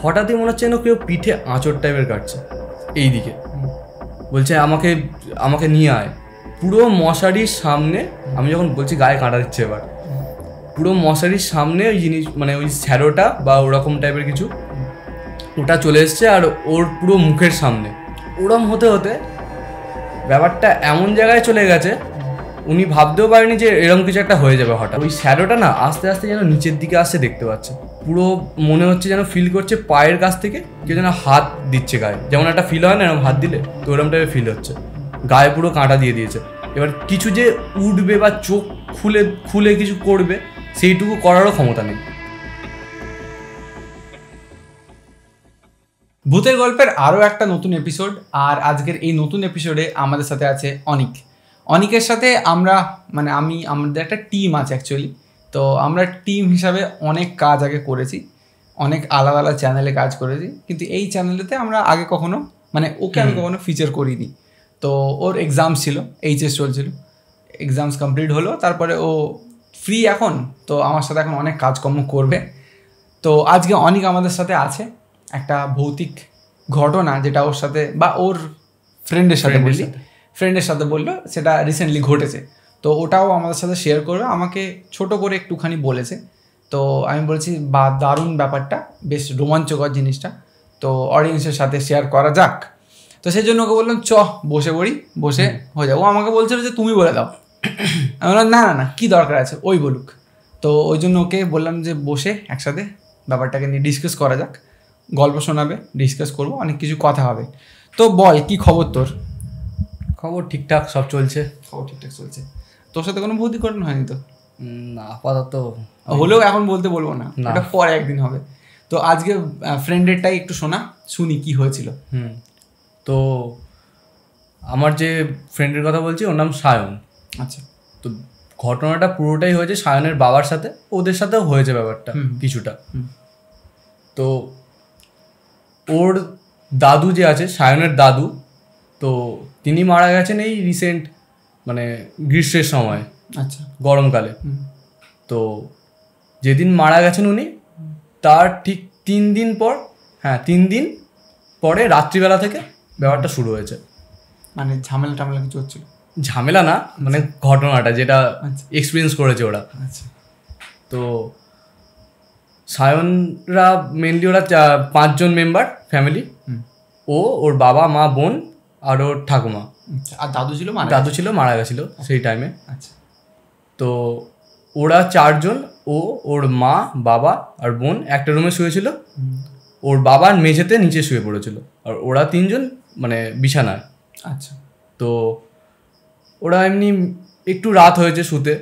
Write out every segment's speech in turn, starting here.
হঠাৎই মনে হচ্ছে যেন কেউ পিঠে আঁচড় টাইপের কাটছে এই দিকে, বলছে আমাকে আমাকে নিয়ে আয়। পুরো মশারির সামনে, আমি যখন বলছি গায়ে কাঁটা দিচ্ছে, এবার পুরো মশারির সামনে ওই জিনিস মানে ওই শ্যারোটা বা ওরকম টাইপের কিছু ওটা চলে এসছে, আর ওর পুরো মুখের সামনে ওরম হতে হতে ব্যাপারটা এমন জায়গায় চলে গেছে উনি ভাবতেও পারেনি যে এরকম কিছু একটা হয়ে যাবে। হঠাৎ ওই শ্যাডোটা না আস্তে আস্তে যেন নিচের দিকে আসছে দেখতে পাচ্ছে, পুরো মনে হচ্ছে যেন ফিল করছে পায়ের কাছ থেকে কেউ যেন হাত দিচ্ছে গায়ে, যেমন একটা ফিল হয় না এরকম হাত দিলে, তো ওরকম টাইপের ফিল হচ্ছে, গায়ে পুরো কাঁটা দিয়ে দিয়েছে। এবার কিছু যে উঠবে বা চোখ খুলে খুলে কিছু করবে সেইটুকু করারও ক্ষমতা নেই। ভূতের গল্পের আরও একটা নতুন এপিসোড, আর আজকের এই নতুন এপিসোডে আমাদের সাথে আছে অনিকের সাথে আমরা আমাদের একটা টিম আছে অ্যাকচুয়ালি। তো আমরা টিম হিসাবে অনেক কাজ আগে করেছি, অনেক আলাদা আলাদা চ্যানেলে কাজ করেছি, কিন্তু এই চ্যানেলেতে আমরা আগে কখনো ওকে আমি কখনো ফিচার করিনি। তো ওর এক্সামস ছিল, এইচএস চলছিল, এক্সামস কমপ্লিট হলো, তারপরে ও ফ্রি এখন, তো আমার সাথে এখন অনেক কাজকর্ম করবে। তো আজকে অনিক আমাদের সাথে আছে, একটা ভৌতিক ঘটনা যেটা ওর সাথে বা ওর ফ্রেন্ডের সাথে বললো, সেটা রিসেন্টলি ঘটেছে, তো ওটাও আমাদের সাথে শেয়ার করবে। আমাকে ছোট করে একটুখানি বলেছে, তো আমি বলছি বা দারুণ ব্যাপারটা, বেশ রোমাঞ্চকর জিনিসটা, তো অডিয়েন্সের সাথে শেয়ার করা যাক। তো সেই জন্য ওকে বললাম বসে হয়ে যাবো। ও আমাকে বলছিল যে তুমি বলে দাও, আমি বললাম না কী দরকার আছে ওই বলুক। তো ওই জন্য ওকে বললাম যে বসে একসাথে ব্যাপারটাকে নিয়ে ডিসকাস করা যাক, গল্প শোনাবে, ডিসকাস করবো, অনেক কিছু কথা হবে। তো বল, কি খবর তোর? খবর ঠিকঠাক সব চলছে। তোর সাথে কোনো ভৌতিক ঘটনা হয়নি তো? না, আপাতত হলেও এখন বলবো না, এটা পরে একদিন হবে। তো আজকে ফ্রেন্ডেরটাই একটু শুনি কি হয়েছিল। তো আমার যে ফ্রেন্ডের কথা বলছি ওর নাম সায়ন। আচ্ছা। তো ঘটনাটা পুরোটাই হয়েছে সায়নের বাবার সাথে, ওদের সাথেও হয়েছে ব্যাপারটা কিছুটা। তো ওর দাদু যে আছে, সায়নের দাদু, তো তিনি মারা গেছেন এই রিসেন্ট মানে গ্রীষ্মের সময়। আচ্ছা। গরমকালে। তো যেদিন মারা গেছেন উনি, তার ঠিক 3 দিন পরে রাত্রিবেলা থেকে ব্যাপারটা শুরু হয়েছে। মানে ঝামেলা কিছু হচ্ছিল? ঝামেলা না, মানে ঘটনাটা যেটা এক্সপিরিয়েন্স করেছে ওরা। আচ্ছা। তো সায়নরা মেনলি ওরা 5 জন মেম্বার ফ্যামিলি, ওর বাবা মা বোন আর ওর ঠাকুমা। আর দাদু ছিল মারা গেছিল সেই টাইমে। আচ্ছা। তো ওরা 4 জন, ওর মা বাবা আর বোন একটা রুমে শুয়েছিল, ওর বাবার মেঝেতে নিচে শুয়ে পড়েছিল, আর ওরা 3 জন মানে বিছানায়। আচ্ছা। তো ওরা এমনি একটু রাত হয়েছে শুতে,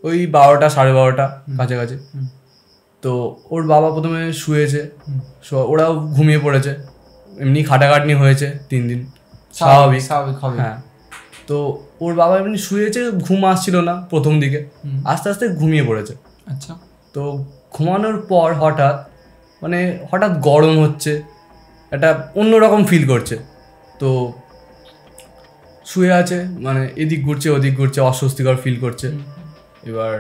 ওই 12টা 12:30 কাছাকাছি। তো ওর বাবা প্রথমে শুয়েছে, ওরাও ঘুমিয়ে পড়েছে, এমনি খাটাখাটনি হয়েছে 3 দিন, স্বাভাবিক হবে। হ্যাঁ। তো ওর বাবা এমনি শুয়েছে, ঘুম আসছিল না প্রথম দিকে, আস্তে আস্তে ঘুমিয়ে পড়েছে। আচ্ছা। তো ঘুমানোর পর হঠাৎ গরম হচ্ছে, একটা অন্যরকম ফিল করছে। তো শুয়ে আছে, মানে এদিক ঘুরছে ওদিক ঘুরছে, অস্বস্তিকর ফিল করছে। এবার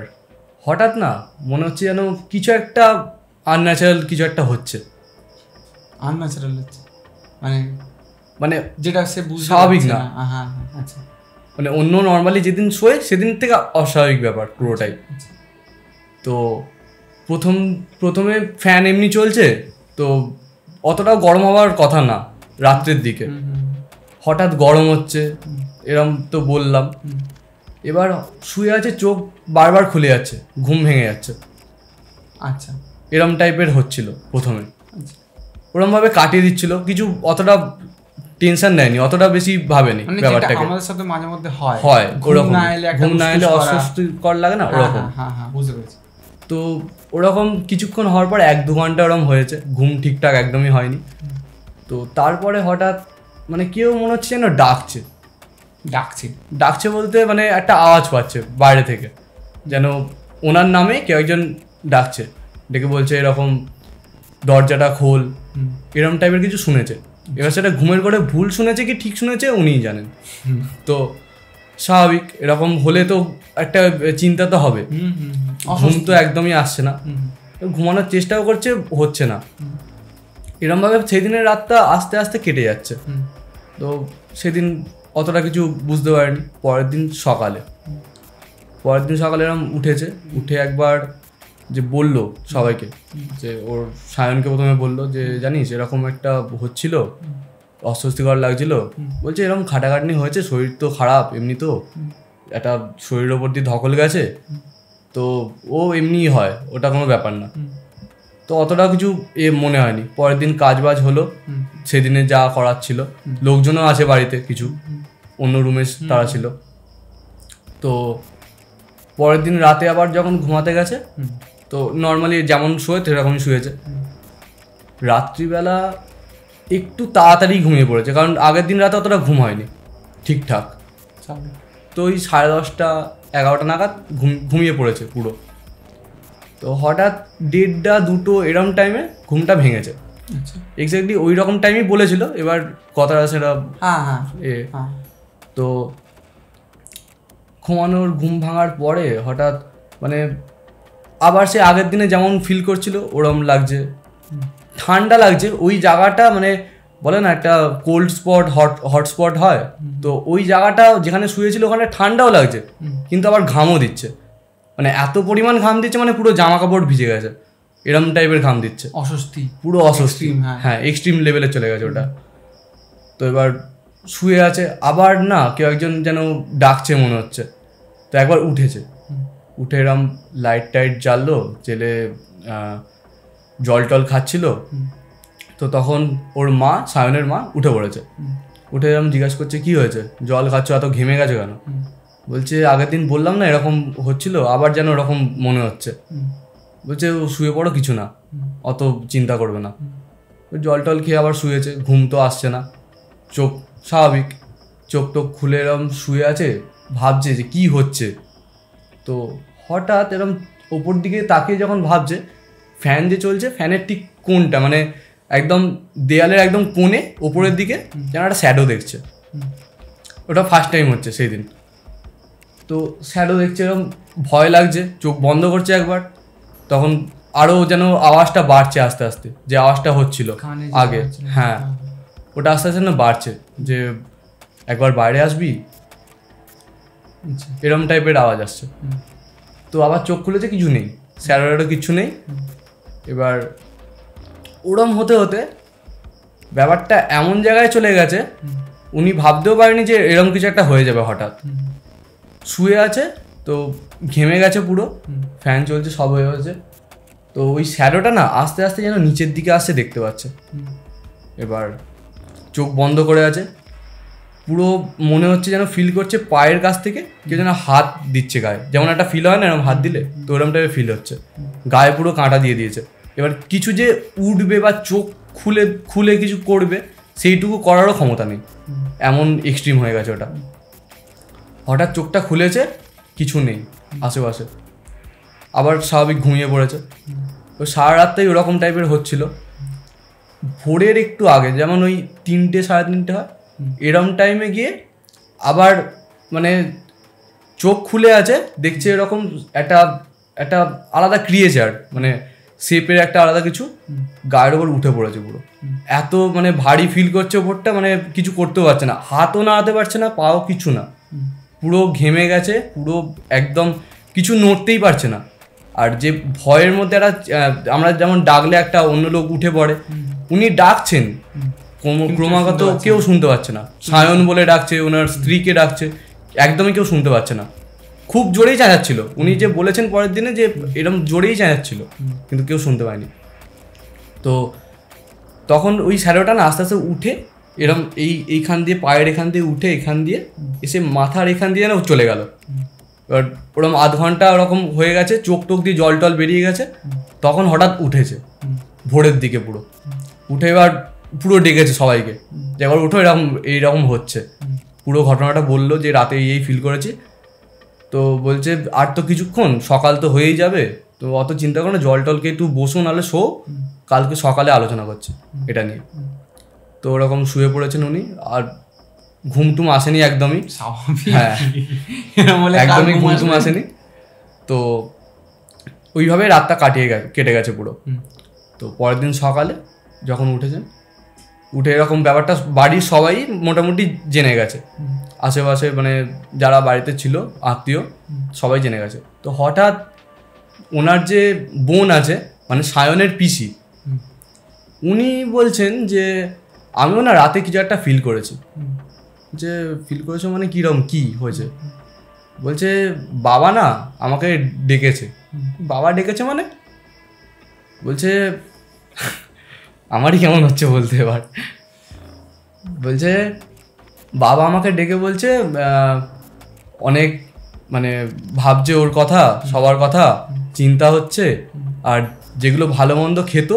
হঠাৎ না মনে হচ্ছে যেন কিছু একটা আনন্যাচারাল কিছু একটা হচ্ছে। আনন্যাচারাল হচ্ছে মানে যেটা সে স্বাভাবিক না। আচ্ছা। মানে অন্য নর্মালি যেদিন শোয় সেদিন থেকে অস্বাভাবিক ব্যাপার পুরোটাই। তো প্রথমে ফ্যান এমনি চলছে, তো অতটাও গরম হওয়ার কথা না রাত্রের দিকে, হঠাৎ গরম হচ্ছে এরম তো বললাম। এবার শুয়ে আছে, চোখ বারবার খুলে যাচ্ছে, ঘুম ভেঙে যাচ্ছে। আচ্ছা। এরম টাইপের হচ্ছিল প্রথমে, ওরমভাবে কাটিয়ে দিচ্ছিল, কিছু অতটা টেনশন নেয়নি, অতটা বেশি ভাবেনি ব্যাপারটাকে। আমাদের সাথে মাঝে মধ্যে হয় ওরকম, ঘুম না এলে অস্বস্তিকর লাগে না ওরকম। বুঝতে পেরেছি। তো ওরকম কিছুক্ষণ হওয়ার পর 1-2 ঘন্টা ওরকম হয়েছে, ঘুম ঠিকঠাক একদমই হয়নি। তো তারপরে হঠাৎ মানে কেউ মনে হচ্ছে যেন ডাকছে বলতে মানে একটা আওয়াজ পাচ্ছে বাইরে থেকে, যেন ওনার নামে কেউ একজন ডাকছে, ডেকে বলছে এরকম দরজাটা খোল, এরকম টাইপের কিছু শুনেছে। এবার সেটা ঘুমের ঘরে ভুল শুনেছে কি ঠিক শুনেছে উনিই জানেন। তো স্বাভাবিক, এরকম হলে তো একটা চিন্তা তো হবে, ঘুম তো একদমই আসছে না, ঘুমানোর চেষ্টাও করছে, হচ্ছে না। এরমভাবে সেদিনের রাতটা আস্তে আস্তে কেটে যাচ্ছে। তো সেদিন অতটা কিছু বুঝতে পারিনি। পরের দিন সকালে এরম উঠেছে, উঠে একবার যে বললো সবাইকে, যে ওর সায়নকে প্রথমে বললো যে জানিস এরকম একটা হচ্ছিল, অস্বস্তিকর লাগছিল। বলছে এরকম খাটাখাটনি হয়েছে, শরীর তো খারাপ এমনি, তো একটা শরীরের ওপর দিয়ে ধকল গেছে, তো ও এমনিই হয়, ওটা কোনো ব্যাপার না। তো অতটা কিছু মনে হয়নি। পরের দিন কাজ বাজ হলো, সেদিনে যা করার ছিল, লোকজনও আছে বাড়িতে, কিছু অন্য রুমে তারা ছিল। তো পরের দিন রাতে আবার যখন ঘুমাতে গেছে, তো নর্মালি যেমন শোয় সেরকমই শুয়েছে। রাত্রিবেলা একটু তাড়াতাড়ি ঘুমিয়ে পড়েছে, কারণ আগের দিন রাতে অতটা ঘুম হয়নি ঠিকঠাক। তো ওই 10:30 11টা নাগাদ ঘুমিয়ে পড়েছে পুরো। তো হঠাৎ 1:30 2টো এরকম টাইমে ঘুমটা ভেঙেছে। এক্স্যাক্টলি ওই রকম টাইমই বলেছিল, এবার কথাটা সেটা তো ঘুম ভাঙার পরে হঠাৎ মানে আবার সে আগের দিনে যেমন ফিল করছিল ওরম লাগছে, ঠান্ডা লাগছে। ওই জায়গাটা মানে বলে না একটা কোল্ড স্পট হটস্পট হয়, তো ওই জায়গাটা যেখানে শুয়েছিল ওখানে ঠান্ডাও লাগছে, কিন্তু আবার ঘামও দিচ্ছে। মানে এত পরিমাণ ঘাম দিচ্ছে, মানে পুরো জামা কাপড় ভিজে গেছে, এরম টাইপের ঘাম দিচ্ছে, পুরো অস্বস্তি। হ্যাঁ, এক্সট্রিম লেভেলে চলে গেছে ওটা। তো এবার শুয়ে আছে, আবার না কেউ একজন যেন ডাকছে মনে হচ্ছে। তো একবার উঠে এরম লাইট টাইট জ্বাললো, জেলে জল টল খাচ্ছিল। তো তখন ওর মা, সায়নের মা উঠে পড়েছে। উঠে এরকম জিজ্ঞাসা করছে কি হয়েছে, জল খাচ্ছ, এত ঘেমে গেছে কেন? বলছে আগের দিন বললাম না এরকম হচ্ছিল, আবার যেন ওরকম মনে হচ্ছে। বলছে শুয়ে পড়ো, কিছু না, অত চিন্তা করবে না। জল টল খেয়ে আবার শুয়েছে, ঘুম তো আসছে না, চোখ স্বাভাবিক, চোখ টোক খুলে এরম শুয়ে আছে, ভাবছে যে কি হচ্ছে। তো হঠাৎ এরম ওপর দিকে তাকিয়ে যখন ভাবছে, ফ্যান যে চলছে, ফ্যানের ঠিক কোনটা মানে একদম দেয়ালের একদম কোণে ওপরের দিকে যেন একটা শ্যাডো দেখছে। ওটা ফার্স্ট টাইম হচ্ছে সেই দিন। তো শ্যাডো দেখছে, এরকম ভয় লাগছে, চোখ বন্ধ করছে একবার। তখন আরও যেন আওয়াজটা বাড়ছে আস্তে আস্তে, যে আওয়াজটা হচ্ছিল আগে, হ্যাঁ ওটা আস্তে আস্তে না বাড়ছে, যে একবার বাইরে আসবি, এরম টাইপের আওয়াজ আসছে। তো আবার চোখ খুলেছে, কিছু নেই, স্যারোরও কিছু নেই। এবার ওরম হতে হতে ব্যাপারটা এমন জায়গায় চলে গেছে, উনি ভাবতেও পারেনি যে এরম কিছু একটা হয়ে যাবে হঠাৎ। শুয়ে আছে, তো ঘেমে গেছে পুরো, ফ্যান চলছে, সব হয়ে গেছে। তো ওই শ্যাডোটা না আস্তে আস্তে যেন নিচের দিকে আসছে দেখতে পাচ্ছে। এবার চোখ বন্ধ করে আছে, পুরো মনে হচ্ছে যেন ফিল করছে পায়ের কাছ থেকে কেউ যেন হাত দিচ্ছে গায়ে, যেমন একটা ফিল হয় না এরকম হাত দিলে, তো ওরকম টাইপের ফিল হচ্ছে, গায়ে পুরো কাঁটা দিয়ে দিয়েছে। এবার কিছু যে উঠবে বা চোখ খুলে কিছু করবে, সেইটুকু করারও ক্ষমতা নেই, এমন এক্সট্রিম হয়ে গেছে ওটা। হঠাৎ চোখটা খুলেছে, কিছু নেই আশেপাশে, আবার স্বাভাবিক ঘুমিয়ে পড়েছে। তো সারা রাতটাই ওরকম টাইপের হচ্ছিল। ভোরের একটু আগে, যেমন ওই 3টে 3:30 হয়, এরম টাইমে গিয়ে আবার মানে চোখ খুলে আছে, দেখছে এরকম একটা আলাদা ক্রিয়েচার, মানে শেপের একটা আলাদা কিছু গায়ের ওপর উঠে পড়েছে পুরো। এত মানে ভারী ফিল করছে ওপরটা, মানে কিছু করতেও পারছে না, হাতও নাড়াতে পারছে না, পাও কিছু না, পুরো ঘেমে গেছে পুরো, একদম কিছু নড়তেই পারছে না। আর যে ভয়ের মধ্যে একটা আমরা যেমন ডাকলে একটা অন্য লোক উঠে পড়ে, উনি ডাকছেন ক্রমাগত, কেউ শুনতে পাচ্ছে না। সায়ন বলে ডাকছে, ওনার স্ত্রীকে ডাকছে, একদমই কেউ শুনতে পাচ্ছে না। খুব জোরেই চেঁচাচ্ছিল, উনি যে বলেছেন পরের দিনে যে এরকম জোরেই চেঁচাচ্ছিল, কিন্তু কেউ শুনতে পায়নি। তো তখন ওই শ্যাডোটা না আস্তে আস্তে উঠে এরম এইখান দিয়ে, পায়ের এখান দিয়ে উঠে এখান দিয়ে এসে মাথার এখান দিয়ে না চলে গেল। এবার ওরকম আধ ঘন্টা ওরকম হয়ে গেছে, চোখ টোক দিয়ে জল টল বেরিয়ে গেছে। তখন হঠাৎ উঠেছে ভোরের দিকে, পুরো উঠে এবার পুরো ডেকেছে সবাইকে, যে এবার উঠো, এইরকম হচ্ছে। পুরো ঘটনাটা বললো যে রাতে এই ফিল করেছি। তো বলছে আর তো কিছুক্ষণ, সকাল তো হয়েই যাবে, তো অত চিন্তা করো না, জল টলকে একটু বসুন, নাহলে শো, কালকে সকালে আলোচনা করছি এটা নিয়ে। তো ওরকম শুয়ে পড়েছেন উনি, আর ঘুমটুম আসেনি একদমই, হ্যাঁ একদমই ঘুমটুম আসেনি। তো ওইভাবে রাতটা কেটে গেছে পুরো। তো পরের দিন সকালে যখন উঠেছেন, উঠে এরকম ব্যাপারটা বাড়ির সবাই মোটামুটি জেনে গেছে, আশেপাশে মানে যারা বাড়িতে ছিল আত্মীয় সবাই জেনে গেছে। তো হঠাৎ ওনার যে বোন আছে মানে সায়নের পিসি, উনি বলছেন যে আমিও না রাতে কিছু একটা ফিল করেছি। যে ফিল করেছো মানে কীরকম, কী হয়েছে? বলছে বাবা না আমাকে ডেকেছে। বাবা ডেকেছে মানে? বলছে আমারই কেমন হচ্ছে বলতে এবার। বলছে বাবা আমাকে ডেকে বলছে অনেক মানে ভাবছে ওর কথা, সবার কথা চিন্তা হচ্ছে, আর যেগুলো ভালো মন্দ খেত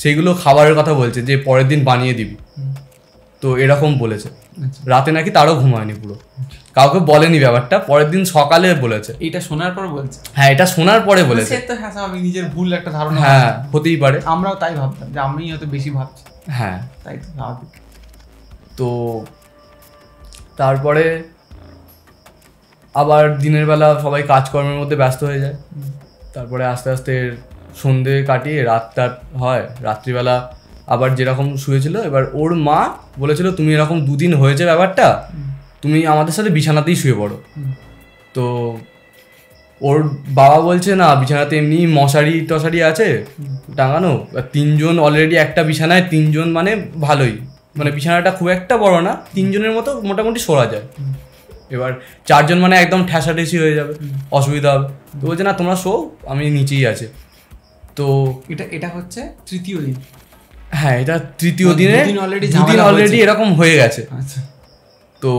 সেগুলো খাবারের কথা বলছে যে পরের দিন বানিয়ে দিবি। তো এরকম বলেছে। রাতে নাকি তারও ঘুম হয়নি পুরো, কাউকে বলেনি ব্যাপারটা, পরের দিন সকালে বলেছে। এটা শোনার পর বলছে? হ্যাঁ, এটা শোনার পরে বলেছে। তো হ্যাঁ, আমি নিজের ভুল একটা ধারণা, হ্যাঁ হতেই পারে, আমরাও তাই ভাবতাম যে আমি হয়তো বেশি ভাবছি। হ্যাঁ তাই তো স্বাভাবিক। তো তারপরে আবার দিনের বেলা সবাই কাজকর্মের মধ্যে ব্যস্ত হয়ে যায়। তারপরে আস্তে আস্তে সন্ধে কাটিয়ে রাতটা হয়, রাত্রিবেলা আবার যেরকম শুয়েছিল, এবার ওর মা বলেছিল তুমি এরকম 2 দিন হয়েছে ব্যাপারটা, তুমি আমাদের সাথে বিছানাতেই শুয়ে পড়ো। তো ওর বাবা বলছে না, বিছানাতে এমনি মশারি টশারি আছে টাঙানো, 3 জন অলরেডি একটা বিছানায় 3 জন মানে ভালোই, মানে বিছানাটা খুব একটা বড় না, 3 জনের মতো মোটামুটি শোয়া যায়। এবার 4 জন মানে একদম ঠেসাঠেসি হয়ে যাবে, অসুবিধা হবে। তো বলছে না তোমরা শো, আমি নিচেই আছে। তো এটা হচ্ছে তৃতীয় দিন। হ্যাঁ, এটা তৃতীয় দিনে 2 দিন অলরেডি এরকম হয়ে গেছে। আচ্ছা। তো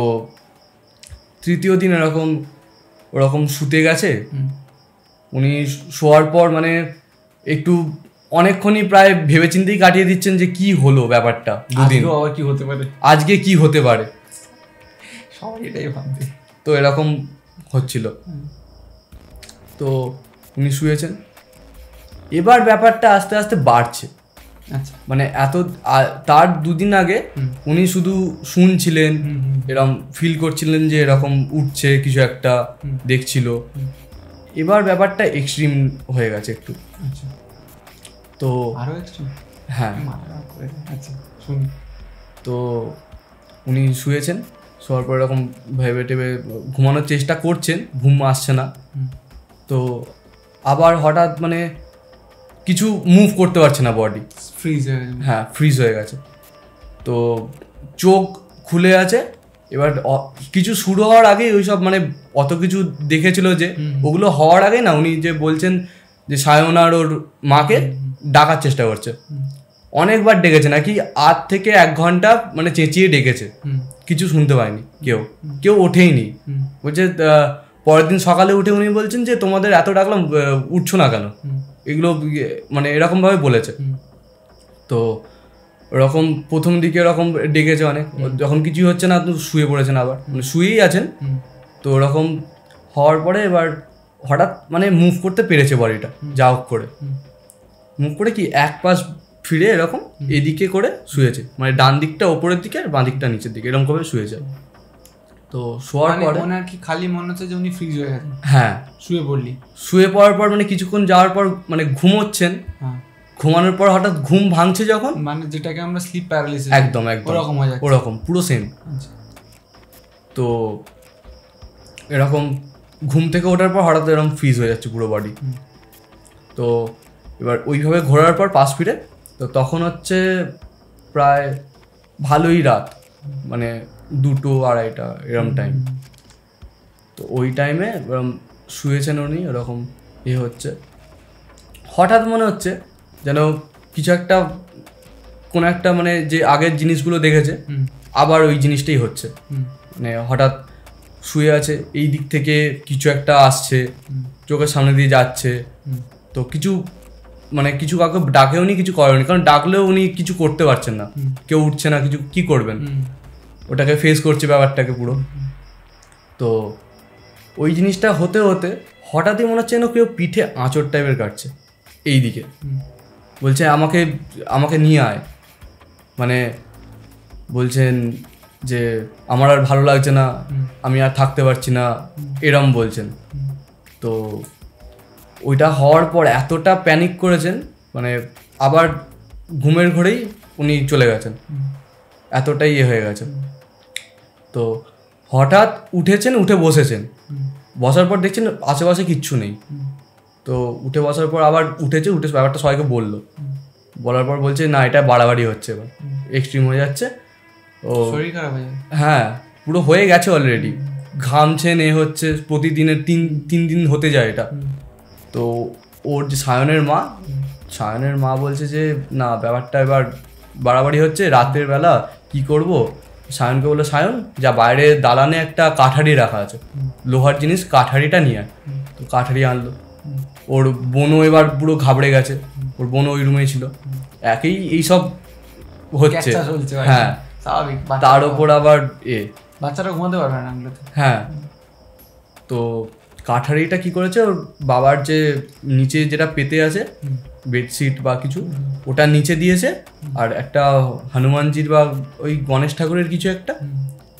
তৃতীয় দিন ওরকম শুতে গেছে। উনি শোয়ার পর মানে একটু অনেকক্ষণই প্রায় ভেবেচিন্তেই কাটিয়ে দিচ্ছেন যে কি হলো ব্যাপারটা, 2 দিন কি হতে পারে, আজকে কি হতে পারে, সবাই এটাই ভাববে। তো এরকম হচ্ছিল। তো উনি শুয়েছেন, এবার ব্যাপারটা আস্তে আস্তে বাড়ছে। আচ্ছা। মানে তার 2 দিন আগে উনি শুধু শুনছিলেন, এরকম ফিল করছিলেন যে এরকম উঠছে কিছু একটা, দেখছিল। এবার ব্যাপারটা এক্সট্রিম হয়ে গেছে একটু। তো আরো এক্সট্রিম? হ্যাঁ। আচ্ছা শুনি। তো উনি শুয়েছেন, শোয়ার পর এরকম ভেবে টেবে ঘুমানোর চেষ্টা করছেন, ঘুম আসছে না। তো আবার হঠাৎ মানে কিছু মুভ করতে পারছে না, বডি ফ্রিজ হয়ে গেছে। হ্যাঁ, ফ্রিজ হয়ে গেছে। তো চোখ খুলে আছে। এবার কিছু শুরু হওয়ার আগেই ওইসব মানে অত কিছু দেখেছিল যে ওগুলো হওয়ার আগে না, উনি যে বলছেন যে সায়ন আর ওর মাকে ডাকার চেষ্টা করছে, অনেকবার ডেকেছে নাকি, 8 থেকে 1 ঘন্টা মানে চেঁচিয়ে ডেকেছে, কিছু শুনতে পায়নি, কেউ ওঠেইনি। বলছে পরের দিন সকালে উঠে উনি বলছেন যে তোমাদের এত ডাকলাম উঠছো না কেন, এগুলো মানে এরকমভাবে বলেছে। তো ওরকম প্রথম দিকে ওরকম ডেকেছে অনেক, যখন কিছু হচ্ছে না তো শুয়ে পড়েছেন, আবার মানে শুয়েই আছেন। তো ওরকম হওয়ার পরে এবার হঠাৎ মানে মুভ করতে পেরেছে বডিটা, যা হোক করে মুভ করে, কি 1 পাশ ফিরে এরকম এদিকে করে শুয়েছে, মানে ডান দিকটা ওপরের দিকে আর বাঁ দিকটা নিচের দিকে এরকম করে শুয়েছে। তো শোয়ার পরে ওনার কি খালি মনে হচ্ছে যে উনি ফ্রিজ হয়ে গেছেন? হ্যাঁ, শুয়ে পড়ার পর মানে কিছুক্ষণ যাওয়ার পর মানে ঘুমোচ্ছেন, ঘুমানোর পর হঠাৎ ঘুম ভাঙছে যখন, মানে যেটাকে আমরা স্লিপ প্যারালিসিস, একদম ওরকম পুরো সেম। তো এরকম ঘুম থেকে ওঠার পর হঠাৎ এরকম ফ্রিজ হয়ে যাচ্ছে পুরো বডি। তো এবার ওইভাবে ঘোরার পর পাশ ফিরে, তো তখন হচ্ছে প্রায় ভালোই রাত, মানে 2-2-2:30 এরকম টাইম। তো ওই টাইমে এরকম শুয়েছেন উনি, এরকম হচ্ছে, হঠাৎ মনে হচ্ছে যেন কিছু একটা, কোনো একটা মানে যে আগের জিনিসগুলো দেখেছে আবার ওই জিনিসটাই হচ্ছে। মানে হঠাৎ শুয়ে আছে, এই দিক থেকে কিছু একটা আসছে, চোখের সামনে দিয়ে যাচ্ছে। তো কিছু মানে কিছু কাউকে ডাকেও নি, কিছু করেনি, কারণ ডাকলেও উনি কিছু করতে পারছেন না, কেউ উঠছে না, কিছু কি করবেন, ওটাকে ফেস করছে ব্যাপারটাকে পুরো। তো ওই জিনিসটা হতে হতে হঠাৎই মনে হচ্ছে যেন কেউ পিঠে আঁচড় টাইপের কাটছে এই দিকে। বলছে আমাকে নিয়ে আয়, মানে বলছেন যে আমার আর ভালো লাগছে না, আমি আর থাকতে পারছি না, এরম বলছেন। তো ওইটা হওয়ার পর এতটা প্যানিক করেছেন, মানে আবার ঘুমের ঘোরেই উনি চলে গেছেন, এতটাই ইয়ে হয়ে গেছে। তো হঠাৎ উঠেছেন, উঠে বসেছেন, বসার পর দেখছেন আশেপাশে কিচ্ছু নেই। তো উঠে বসার পর আবার উঠে ব্যাপারটা সবাইকে বললো, বলার পর বলছে না এটা বাড়াবাড়ি হচ্ছে, এবার এক্সট্রিম হয়ে যাচ্ছে। ও শরীর খারাপ হয়ে যায়, হ্যাঁ পুরো হয়ে গেছে অলরেডি, ঘামছেন, এ হচ্ছে, প্রতিদিনের তিন দিন হতে যায় এটা। তো ওর যে সায়নের মা বলছে যে না ব্যাপারটা এবার বাড়াবাড়ি হচ্ছে, রাতের বেলা কি করব। সায়নকে বললো সায়ন যা বাইরে দালানে একটা কাঠারি রাখা আছে, লোহার জিনিস, কাঠারিটা নিয়ে আয়। তো কাঠারি আনলো। ওর বোনও এবার পুরো ঘাবড়ে গেছে, ওর বোনও ওই রুমেই ছিল, একই এইসব হচ্ছে। হ্যাঁ স্বাভাবিক, তার ওপর আবার বাচ্চারা ঘুমাতে পারবে না এগুলোতে। হ্যাঁ, তো কাঠারিটা কি করেছে, ওর বাবার যে নিচে যেটা পেতে আছে বেডশিট বা কিছু, ওটা নিচে দিয়েছে, আর একটা হনুমানজির বা ওই গণেশ ঠাকুরের কিছু একটা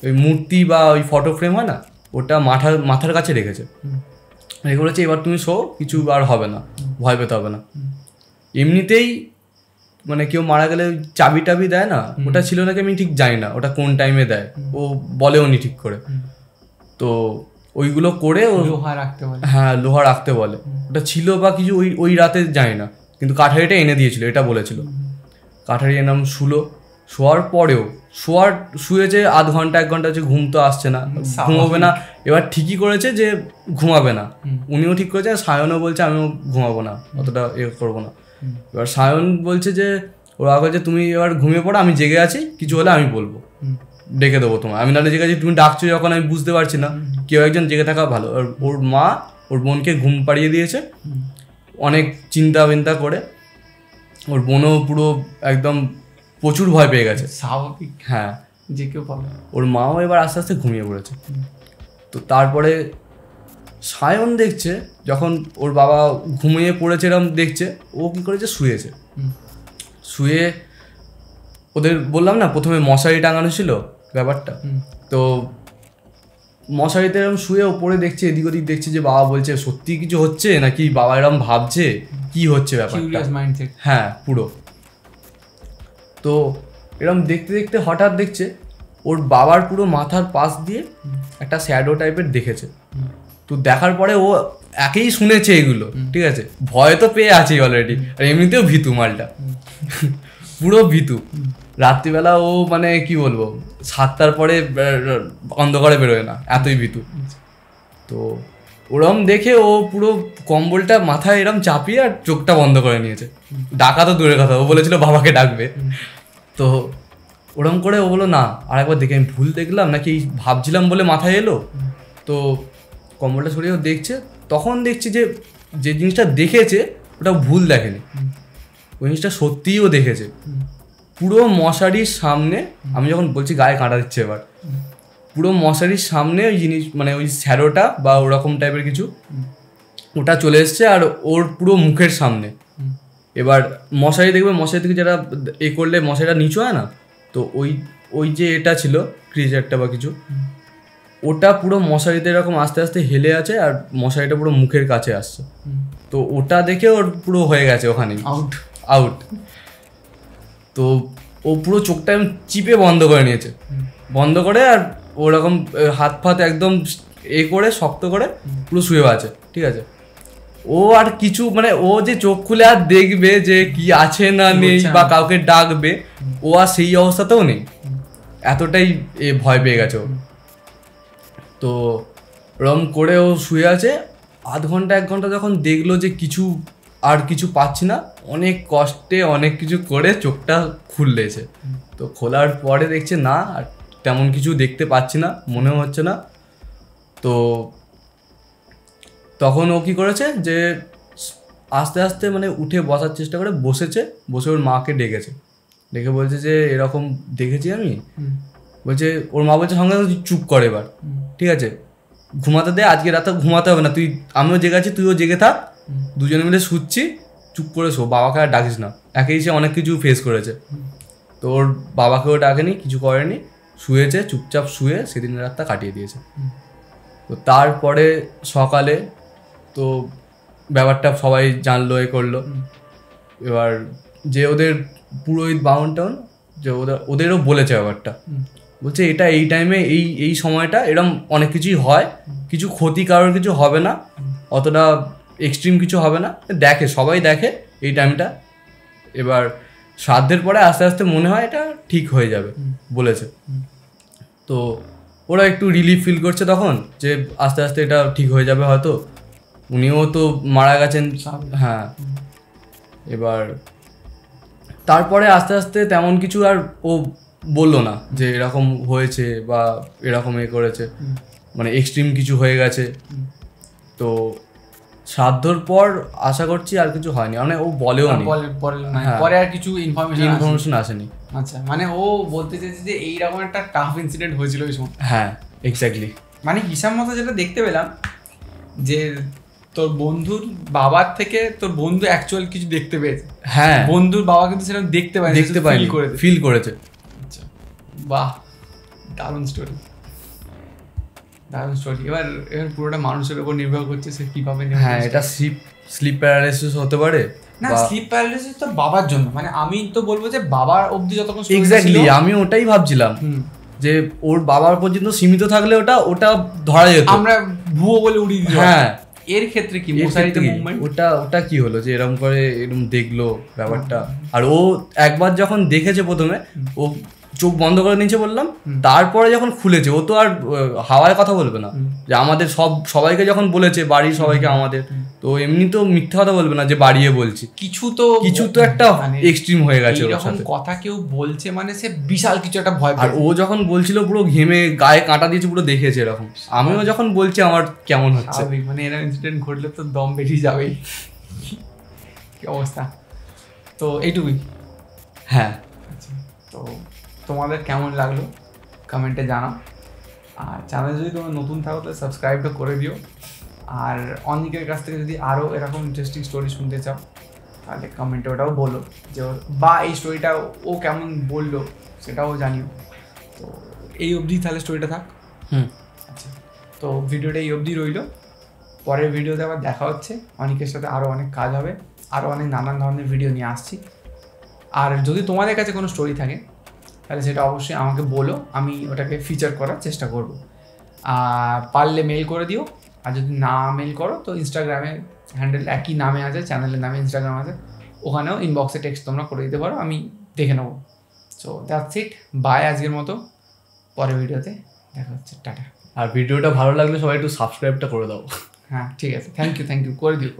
ওই মূর্তি বা ওই ফটো ফ্রেম হয় না, ওটা মাথার কাছে রেখেছে। রেখে বলেছে এবার তুমি শো, কিছু আর হবে না, ভয় পেতে হবে না। এমনিতেই মানে কেউ মারা গেলে চাবি টাবি দেয় না, ওটা ছিল নাকি আমি ঠিক জানি না, ওটা কোন টাইমে দেয় ও বলেও নি ঠিক করে। তো ওইগুলো করে ও লোহা রাখতে বলে, হ্যাঁ লোহা রাখতে বলে, ওটা ছিল বা কিছু ওই রাতে জানি না, কিন্তু কাঠারিটা এনে দিয়েছিল এটা বলেছিল। কাঠারি এনাম শোয়ার পরেও শুয়েছে আধ ঘন্টা 1 ঘন্টা, যে ঘুম তো আসছে না, ঘুমাবে না। এবার ঠিকই করেছে যে ঘুমাবে না, উনিও ঠিক করেছে, সায়নও বলছে আমিও ঘুমাবো না, অতটা করবো না। এবার সায়ন বলছে যে ওরা বলছে তুমি এবার ঘুমিয়ে পড়ো, আমি জেগে আছি, কিছু হলে আমি বলবো, ডেকে দেবো তোমার, আমি নাহলে জেগে আছি, তুমি ডাকছো যখন আমি বুঝতে পারছি না, কেউ একজন জেগে থাকা ভালো। ওর মা ওর বোনকে ঘুম পাড়িয়ে দিয়েছে, অনেক চিন্তা করে। ওর বোনও পুরো একদম প্রচুর ভয় পেয়ে গেছে, স্বাভাবিক। হ্যাঁ, যে কেউ পাবে। ওর মাও এবার আস্তে আস্তে ঘুমিয়ে পড়েছে। তো তারপরে সায়ন দেখছে যখন ওর বাবা ঘুমিয়ে পড়েছে এরকম দেখছে, ও কি করেছে শুয়ে ওদের বললাম না প্রথমে মশারি টাঙানো ছিল ব্যাপারটা, তো মশারিতে এরকম শুয়ে ওপরে দেখছে, এদিক ওদিক দেখছে যে বাবা বলছে সত্যি কিছু হচ্ছে নাকি বাবা এরকম ভাবছে কি হচ্ছে ব্যাপারটা, হ্যাঁ পুরো। তো এরকম দেখতে দেখতে হঠাৎ দেখছে ওর বাবার পুরো মাথার পাশ দিয়ে একটা শ্যাডো টাইপের দেখেছে। তো দেখার পরে ও একেই শুনেছে এগুলো, ঠিক আছে, ভয় তো পেয়ে আছে অলরেডি, আর এমনিতেও ভীতু মালটা, পুরো ভীতু। রাত্রিবেলা ও মানে কি বলবো 7টার পরে অন্ধকারে বেরোয় না, এতই ভীতু। তো ওরম দেখে ও পুরো কম্বলটা মাথায় এরম চাপিয়ে আর চোখটা বন্ধ করে নিয়েছে। ডাকা তো দূরের কথা, ও বলেছিল বাবাকে ডাকবে। তো ওরম করে ও বললো না আরেকবার দেখে আমি ভুল দেখলাম নাকি ভাবছিলাম বলে মাথায় এলো। তো কম্বলটা সরিয়ে ও দেখছে, তখন দেখছি যে যে জিনিসটা দেখেছে ওটা ভুল দেখেনি, ওই জিনিসটা সত্যিই ও দেখেছে। পুরো মশারির সামনে, আমি যখন বলছি গায়ে কাঁটা দিচ্ছে এবার, পুরো মশারির সামনে ওই জিনিস মানে ওই শ্যাডোটা বা ওরকম টাইপের কিছু ওটা চলে এসছে, আর ওর পুরো মুখের সামনে। এবার মশারি দেখবে, মশারি থেকে যারা করলে মশারিটা নিচু হয় না, তো ওই যে এটা ছিল ক্রিচারটা বা কিছু, ওটা পুরো মশারিতে এরকম আস্তে আস্তে হেলে আছে, আর মশারিটা পুরো মুখের কাছে আসছে। তো ওটা দেখে ওর পুরো হয়ে গেছে ওখানে আউট। তো ও পুরো চোখটা চিপে বন্ধ করে নিয়েছে, বন্ধ করে আর ওরকম হাত ফাত একদম করে শক্ত করে পুরো শুয়ে আছে, ঠিক আছে। ও আর কিছু মানে ও যে চোখ খুলে আর দেখবে যে কি আছে না নেই বা কাউকে ডাকবে, ও আর সেই অবস্থাতেও নেই, এতটাই ভয় পেয়ে গেছে ও। তো রম করে ও শুয়ে আছে, আধ ঘন্টা 1 ঘন্টা যখন দেখলো যে কিছু পাচ্ছি না, অনেক কষ্টে অনেক কিছু করে চোখটা খুললেছে। তো খোলার পরে দেখছে না আর তেমন কিছু দেখতে পাচ্ছি না, মনেও হচ্ছে না। তো তখন ও কি করেছে যে আস্তে আস্তে মানে উঠে বসার চেষ্টা করে বসে ওর মাকে ডেকে বলছে যে এরকম দেখেছি আমি। বলছে ওর মা বলছে সঙ্গে চুপ করে এবার, ঠিক আছে, ঘুমাতে দে, আজকে রাতে ঘুমাতে হবে না, আমিও জেগে আছি তুইও জেগে থাক, দুজনে মিলে শুচ্ছি, চুপ করে শো, বাবাকে আর ডাকিস না। একেই সে অনেক কিছু ফেস করেছে, তো ওর বাবাকেও ডাকেনি, কিছু করেনি, শুয়েছে চুপচাপ শুয়ে সেদিন রাতটা কাটিয়ে দিয়েছে। তো তারপরে সকালে তো ব্যাপারটা সবাই জানলো, করলো। এবার যে ওদের পুরোহিত বামুন টাউন যে ওদেরও বলেছে ব্যাপারটা, বলছে এটা এই টাইমে এই সময়টা এরকম অনেক কিছুই হয়, কিছু ক্ষতি কারোর কিছু হবে না, অতটা এক্সট্রিম কিছু হবে না, দেখে সবাই দেখে এই টাইমটা। এবার শ্রাদ্ধের পরে আস্তে আস্তে মনে হয় এটা ঠিক হয়ে যাবে বলেছে। তো ওরা একটু রিলিফ ফিল করছে তখন যে আস্তে আস্তে এটা ঠিক হয়ে যাবে হয়তো, উনিও তো মারা গেছেন। হ্যাঁ, এবার তারপরে আস্তে আস্তে তেমন কিছু আর ও বললো না যে এরকম হয়েছে বা এরকম করেছে, মানে এক্সট্রিম কিছু হয়ে গেছে। তো শ্রাদ্ধর পর আশা করছি আর কিছু হয়নি, মানে ও বলেও নি, পরে আর কিছু ইনফরমেশন আসেনি। আচ্ছা, মানে ও বলতে চাইছে যে এইরকম একটা টাফ ইনসিডেন্ট হয়েছিল ওই সময়। হ্যাঁ, এক্স্যাক্টলি। মানে হিসাব মতো যেটা দেখতে পেলাম যে তোর বন্ধুর বাবার থেকে তোর বন্ধু অ্যাকচুয়াল কিছু দেখতে পেয়েছে। হ্যাঁ, বন্ধুর বাবা কিন্তু সেটা দেখতে পায়, ফিল করেছে। আচ্ছা, বাহ, দারুণ স্টোরি। এবার পুরোটা মানুষের উপর নির্ভর করছে সে কিভাবে। হ্যাঁ, এটা স্লিপ প্যারালাইসিস হতে পারে না, স্লিপ প্যারালাইসিস তো বাবার জন্য, মানে আমি তো বলবো যে বাবার অবধি যতক্ষণ এক্স্যাক্টলি আমি ওটাই ভাবছিলাম যে ওর বাবার পর্যন্ত সীমিত থাকলে ওটা ধরা যেত, আমরা ভুয়ো বলে উড়িয়ে দিই। হ্যাঁ, এর ক্ষেত্রে কি মশারিতে মুভমেন্ট, ওটা কি হলো যে এরকম করে এরকম দেখলো ব্যাপারটা। আর ও একবার যখন দেখেছে প্রথমে ও চোখ বন্ধ করে নিয়েছে বললাম, তারপরে যখন খুলেছে ও তো আর হাওয়ায় কথা বলবে না, যে আমাদের সবাইকে যখন বলেছে বাড়ির সবাইকে আমাদের, তো এমনি তো মিথ্যা কথা বলবে না যে বাড়িয়ে বলছি, কিছু তো একটা এক্সট্রিম হয়ে গেছে ওর সাথে। কথা কেউ বলছে মানে সে বিশাল কিছু একটা ভয়। আর ও যখন বলছিল পুরো ঘেমে গায়ে কাঁটা দিয়েছে, পুরো দেখেছে এরকম। আমিও যখন বলছি আমার কেমন হচ্ছে, মানে এরকম ইনসিডেন্ট ঘটলে তো দম বেরিয়ে যাবেই। কি অবস্থা। তো এইটুকুই। হ্যাঁ, তো তোমাদের কেমন লাগলো কমেন্টে জানাও, আর চ্যানেল যদি তোমরা নতুন থাকো তাহলে সাবস্ক্রাইবটা করে দিও। আর অনেকের কাছ থেকে যদি আরও এরকম ইন্টারেস্টিং স্টোরি শুনতে চাও তাহলে কমেন্টে ওটাও বলো, যে বা এই স্টোরিটা ও কেমন বললো সেটাও জানিও। তো এই অবধি তাহলে স্টোরিটা থাক। আচ্ছা, তো ভিডিওটা এই অবধি রইল। পরের ভিডিওতে আবার দেখা হচ্ছে, অনেকের সাথে আরও অনেক কাজ হবে, আরও অনেক নানান ধরনের ভিডিও নিয়ে আসছি। আর যদি তোমাদের কাছে কোনো স্টোরি থাকে তাহলে সেটা অবশ্যই আমাকে বলো, আমি ওটাকে ফিচার করার চেষ্টা করব। পারলে মেল করে দিও, আর যদি না মেল করো তো ইনস্টাগ্রামে হ্যান্ডেল একই নামে আছে, চ্যানেলের নামে ইনস্টাগ্রাম আছে, ওখানেও ইনবক্সে টেক্সট তোমরা করে দিতে পারো, আমি দেখে নেবো। সো দ্যাটস ইট, বাই আজকের মতো, পরের ভিডিওতে দেখা হচ্ছে, টাটা। আর ভিডিওটা ভালো লাগলে সবাই একটু সাবস্ক্রাইবটা করে দাও। হ্যাঁ, ঠিক আছে, থ্যাংক ইউ, করে দিও।